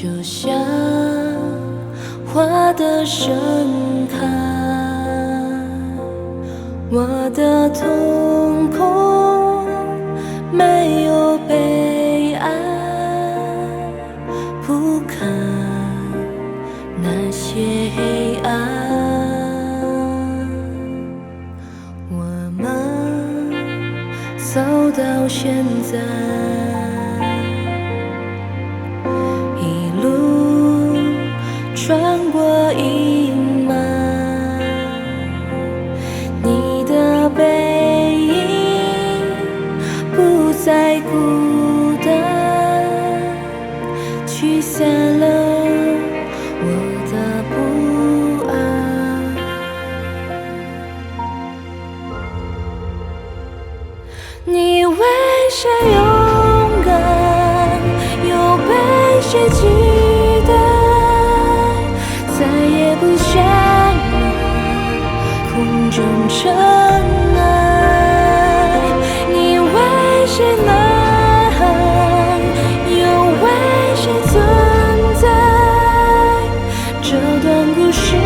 就像花的盛开，我的瞳孔没有被爱铺开那些黑暗，我们走到现在，一路穿过阴霾，你的背影不再孤单，驱散了我的不安。你为谁勇敢，又被谁期待，再也不想空中尘埃。你为谁呐喊，又为谁存在，这段故事里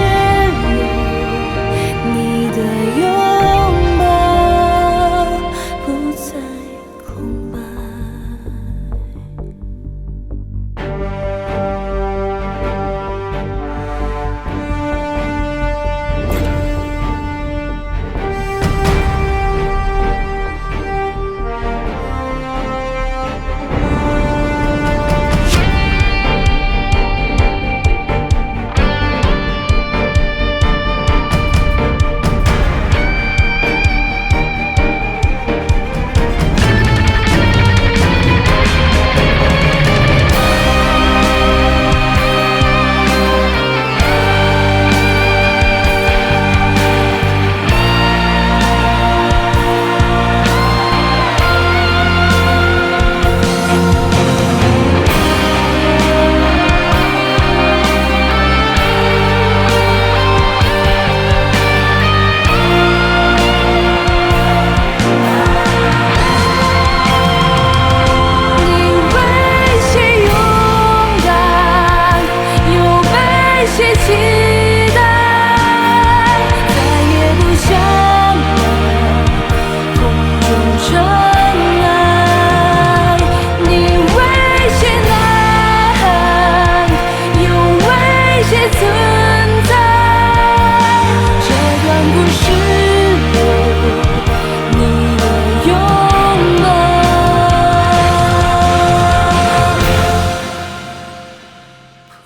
你的拥抱不再空白。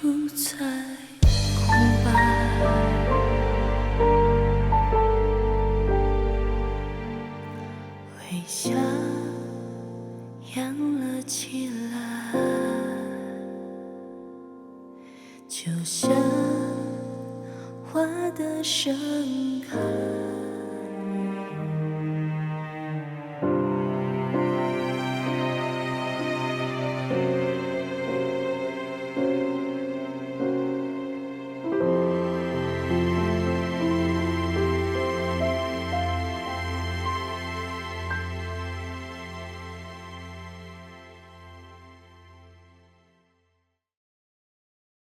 不再空白，微笑扬了起来，就像花的盛开。